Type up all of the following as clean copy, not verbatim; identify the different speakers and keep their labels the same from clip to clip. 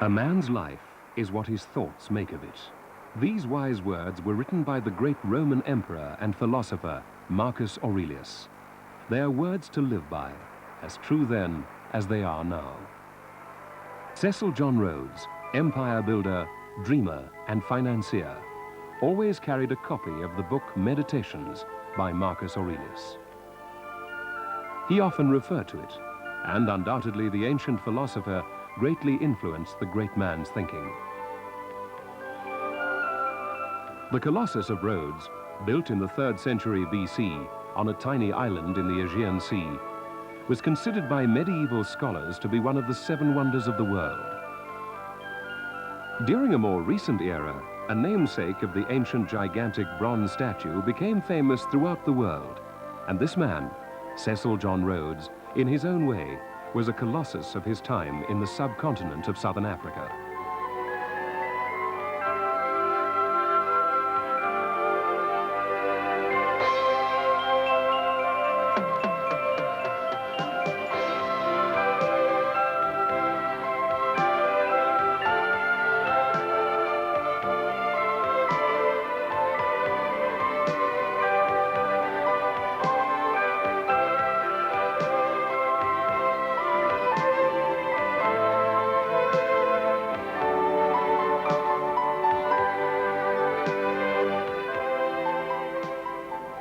Speaker 1: A man's life is what his thoughts make of it. These wise words were written by the great Roman emperor and philosopher Marcus Aurelius. They are words to live by, as true then as they are now. Cecil John Rhodes, empire builder, dreamer and financier, always carried a copy of the book Meditations by Marcus Aurelius. He often referred to it, and undoubtedly the ancient philosopher greatly influenced the great man's thinking. The Colossus of Rhodes, built in the 3rd century BC on a tiny island in the Aegean Sea, was considered by medieval scholars to be one of the 7 wonders of the world. During a more recent era, a namesake of the ancient gigantic bronze statue became famous throughout the world, and this man, Cecil John Rhodes, in his own way, was a colossus of his time in the subcontinent of southern Africa.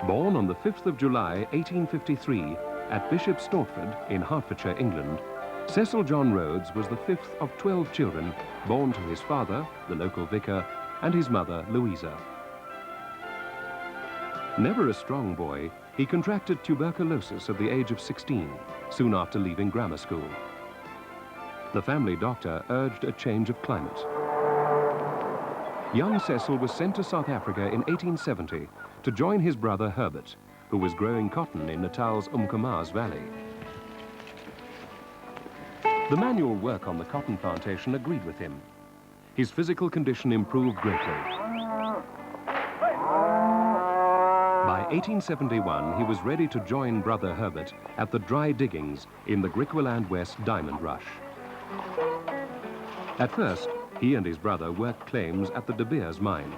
Speaker 1: Born on the 5th of July, 1853, at Bishop Stortford in Hertfordshire, England, Cecil John Rhodes was the 5th of 12 children born to his father, the local vicar, and his mother, Louisa. Never a strong boy, he contracted tuberculosis at the age of 16, soon after leaving grammar school. The family doctor urged a change of climate. Young Cecil was sent to South Africa in 1870 to join his brother Herbert, who was growing cotton in Natal's Umkomaas Valley. The manual work on the cotton plantation agreed with him. His physical condition improved greatly. By 1871, he was ready to join brother Herbert at the dry diggings in the Griqualand West diamond rush. At first, he and his brother worked claims at the De Beers mine.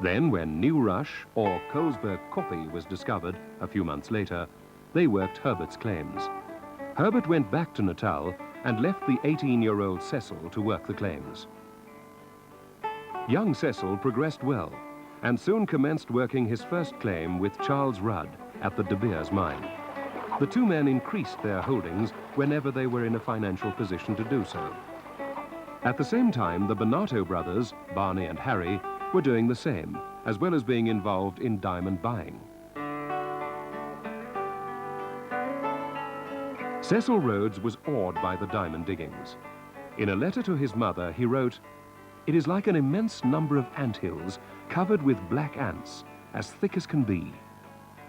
Speaker 1: Then, when New Rush, or Colesberg Koppie, was discovered a few months later, they worked Herbert's claims. Herbert went back to Natal and left the 18-year-old Cecil to work the claims. Young Cecil progressed well and soon commenced working his first claim with Charles Rudd at the De Beers mine. The two men increased their holdings whenever they were in a financial position to do so. At the same time, the Bonato brothers, Barney and Harry, were doing the same, as well as being involved in diamond buying. Cecil Rhodes was awed by the diamond diggings. In a letter to his mother, he wrote, "It is like an immense number of anthills covered with black ants, as thick as can be,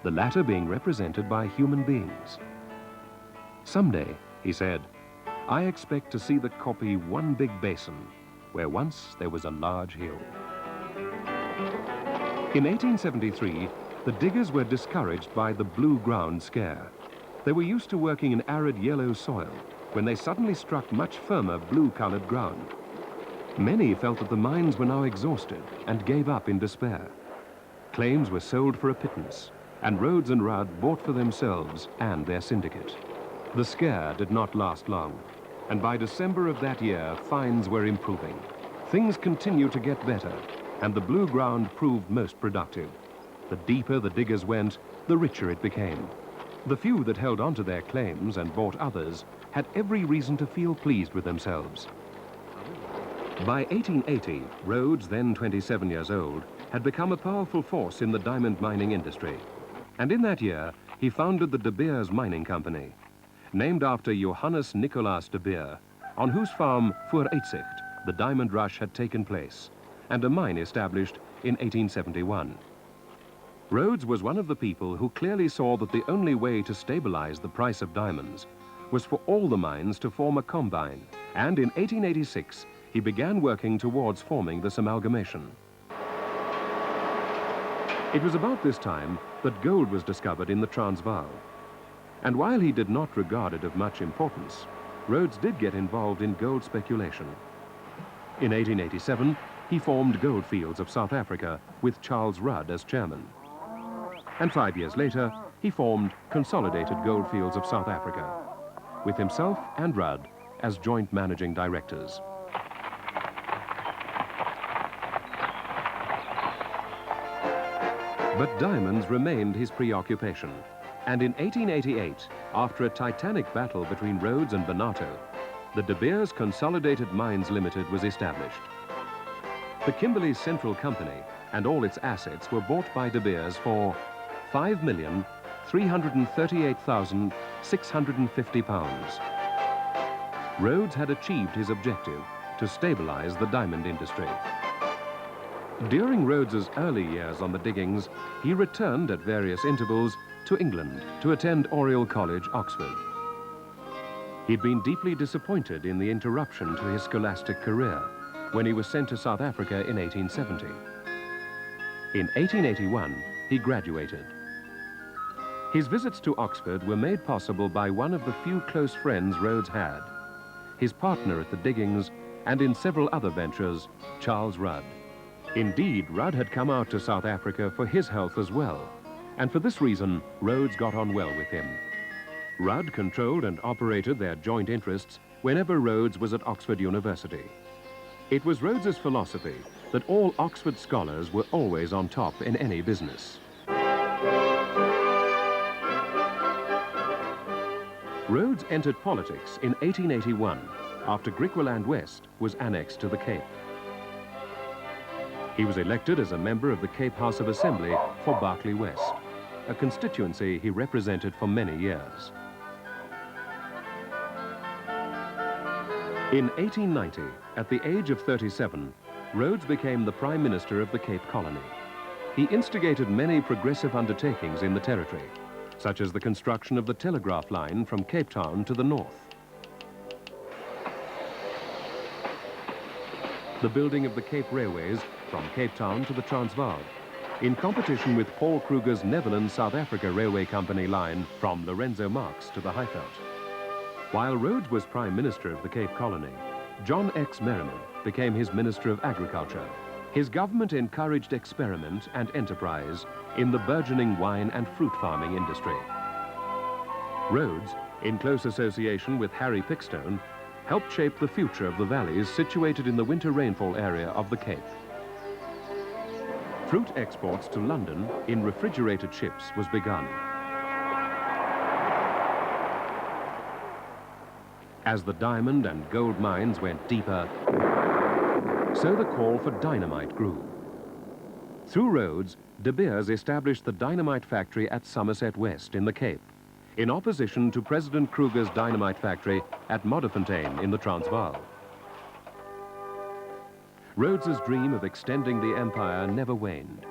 Speaker 1: the latter being represented by human beings. Someday," he said, "I expect to see the Koppie one big basin, where once there was a large hill." In 1873, the diggers were discouraged by the blue ground scare. They were used to working in arid yellow soil when they suddenly struck much firmer blue-colored ground. Many felt that the mines were now exhausted and gave up in despair. Claims were sold for a pittance, and Rhodes and Rudd bought for themselves and their syndicate. The scare did not last long, and by December of that year, finds were improving. Things continued to get better, and the blue ground proved most productive. The deeper the diggers went, the richer it became. The few that held on to their claims and bought others had every reason to feel pleased with themselves. By 1880, Rhodes, then 27 years old, had become a powerful force in the diamond mining industry. And in that year, he founded the De Beers Mining Company, named after Johannes Nicolaas de Beer, on whose farm Vooruitzicht the diamond rush had taken place, and a mine established in 1871. Rhodes was one of the people who clearly saw that the only way to stabilize the price of diamonds was for all the mines to form a combine, and in 1886, he began working towards forming this amalgamation. It was about this time that gold was discovered in the Transvaal. And while he did not regard it of much importance, Rhodes did get involved in gold speculation. In 1887, he formed Goldfields of South Africa with Charles Rudd as chairman. And 5 years later, he formed Consolidated Goldfields of South Africa, with himself and Rudd as joint managing directors. But diamonds remained his preoccupation. And in 1888, after a titanic battle between Rhodes and Bonato, the De Beers Consolidated Mines Limited was established. The Kimberley Central Company and all its assets were bought by De Beers for £5,338,650. Rhodes had achieved his objective to stabilize the diamond industry. During Rhodes's early years on the diggings, he returned at various intervals to England to attend Oriel College, Oxford. He'd been deeply disappointed in the interruption to his scholastic career when he was sent to South Africa in 1870. In 1881, he graduated. His visits to Oxford were made possible by one of the few close friends Rhodes had, his partner at the diggings and in several other ventures, Charles Rudd. Indeed, Rudd had come out to South Africa for his health as well, and for this reason, Rhodes got on well with him. Rudd controlled and operated their joint interests whenever Rhodes was at Oxford University. It was Rhodes's philosophy that all Oxford scholars were always on top in any business. Rhodes entered politics in 1881 after Griqualand West was annexed to the Cape. He was elected as a member of the Cape House of Assembly for Berkeley West, a constituency he represented for many years. In 1890, at the age of 37, Rhodes became the Prime Minister of the Cape Colony. He instigated many progressive undertakings in the territory, such as the construction of the telegraph line from Cape Town to the north, the building of the Cape Railways from Cape Town to the Transvaal, in competition with Paul Kruger's Netherlands South Africa Railway Company line from Lorenzo Marx to the Highveld. While Rhodes was Prime Minister of the Cape Colony, John X. Merriman became his Minister of Agriculture. His government encouraged experiment and enterprise in the burgeoning wine and fruit farming industry. Rhodes, in close association with Harry Pickstone, helped shape the future of the valleys situated in the winter rainfall area of the Cape. Fruit exports to London in refrigerated ships was begun. As the diamond and gold mines went deeper, so the call for dynamite grew. Through Rhodes, De Beers established the dynamite factory at Somerset West in the Cape, in opposition to President Kruger's dynamite factory at Modderfontein in the Transvaal. Rhodes's dream of extending the empire never waned.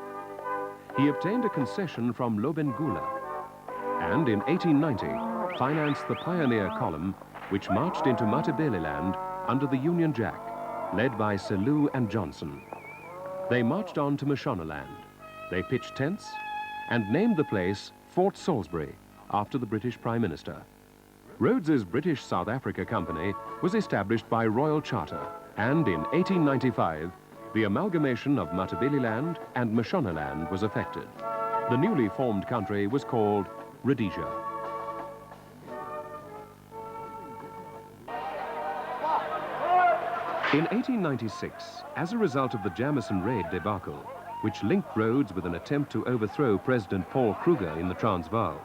Speaker 1: He obtained a concession from Lobengula and in 1890 financed the pioneer column which marched into Matabeleland under the Union Jack, led by Selous and Johnson. They marched on to Mashonaland. They pitched tents and named the place Fort Salisbury after the British Prime Minister. Rhodes's British South Africa Company was established by royal charter, and in 1895, the amalgamation of Matabeleland and Mashonaland was effected. The newly formed country was called Rhodesia. In 1896, as a result of the Jameson Raid debacle, which linked Rhodes with an attempt to overthrow President Paul Kruger in the Transvaal,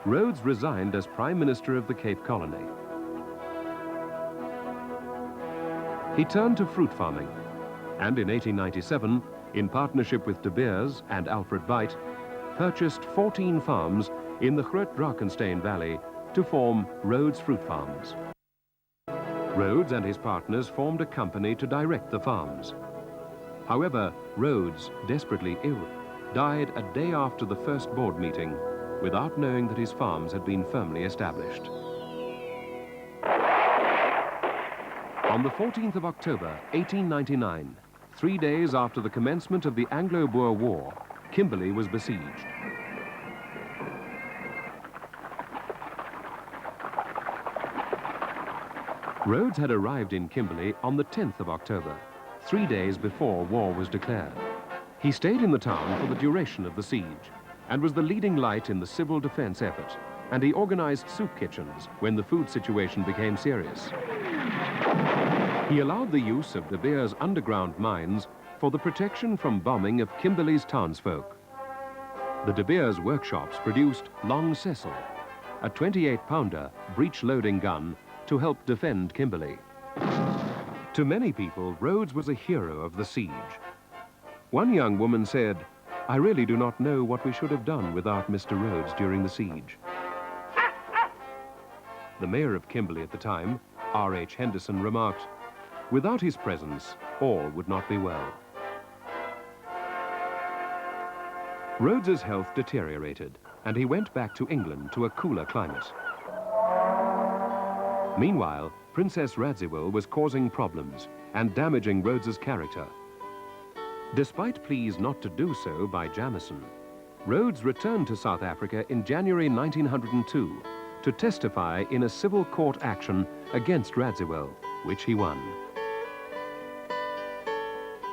Speaker 1: Rhodes resigned as Prime Minister of the Cape Colony. He turned to fruit farming, and in 1897, in partnership with De Beers and Alfred Beit, purchased 14 farms in the Groot-Drakenstein Valley to form Rhodes Fruit Farms. Rhodes and his partners formed a company to direct the farms. However, Rhodes, desperately ill, died a day after the first board meeting without knowing that his farms had been firmly established. On the 14th of October, 1899, 3 days after the commencement of the Anglo-Boer War, Kimberley was besieged. Rhodes had arrived in Kimberley on the 10th of October, 3 days before war was declared. He stayed in the town for the duration of the siege and was the leading light in the civil defense effort, and he organized soup kitchens when the food situation became serious. He allowed the use of De Beers underground mines for the protection from bombing of Kimberley's townsfolk. The De Beers workshops produced Long Cecil, a 28-pounder breech-loading gun to help defend Kimberley. To many people, Rhodes was a hero of the siege. One young woman said, "I really do not know what we should have done without Mr. Rhodes during the siege." The mayor of Kimberley at the time, R.H. Henderson, remarked, "Without his presence, all would not be well." Rhodes's health deteriorated, and he went back to England to a cooler climate. Meanwhile, Princess Radziwill was causing problems and damaging Rhodes's character. Despite pleas not to do so by Jamison, Rhodes returned to South Africa in January 1902 to testify in a civil court action against Radziwill, which he won.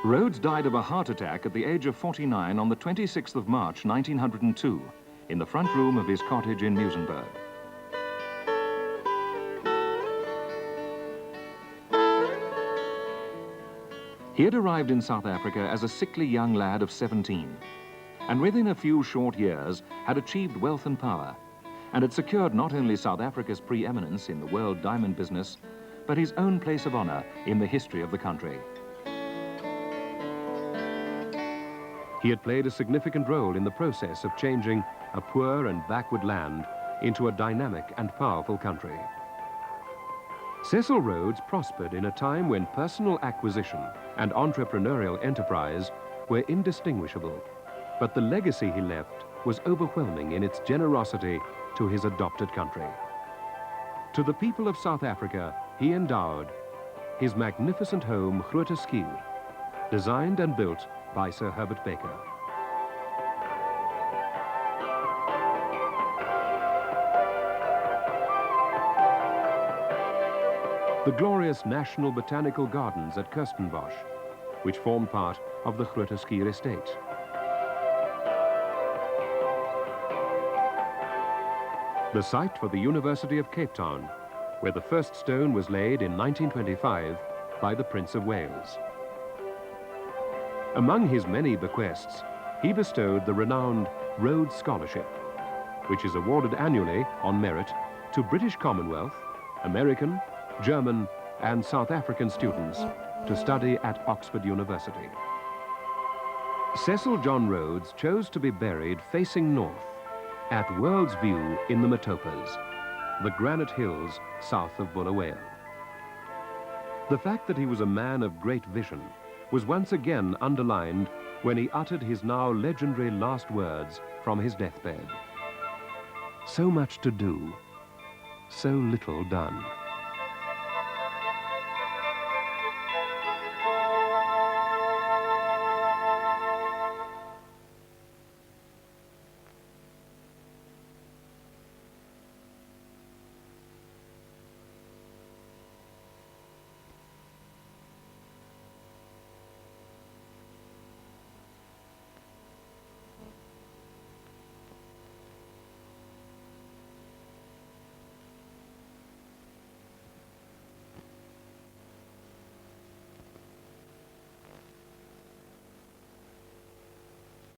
Speaker 2: Rhodes died of a heart attack at the age of 49 on the 26th of March 1902 in the front room of his cottage in Muizenberg. He had arrived in South Africa as a sickly young lad of 17, and within a few short years had achieved wealth and power, and had secured not only South Africa's preeminence in the world diamond business, but his own place of honor in the history of the country.
Speaker 1: He had played a significant role in the process of changing a poor and backward land into a dynamic and powerful country. Cecil Rhodes prospered in a time when personal acquisition and entrepreneurial enterprise were indistinguishable, but the legacy he left was overwhelming in its generosity to his adopted country. To the people of South Africa, he endowed his magnificent home, Rhodes Trust, designed and built by Sir Herbert Baker. The glorious National Botanical Gardens at Kirstenbosch, which formed part of the Rhodes Trust estate. The site for the University of Cape Town, where the first stone was laid in 1925 by the Prince of Wales. Among his many bequests, he bestowed the renowned Rhodes Scholarship, which is awarded annually on merit to British Commonwealth, American, German, and South African students to study at Oxford University. Cecil John Rhodes chose to be buried facing north at World's View in the Matopas, the granite hills south of Bulawayo. The fact that he was a man of great vision was once again underlined when he uttered his now legendary last words from his deathbed. So much to do, so little done.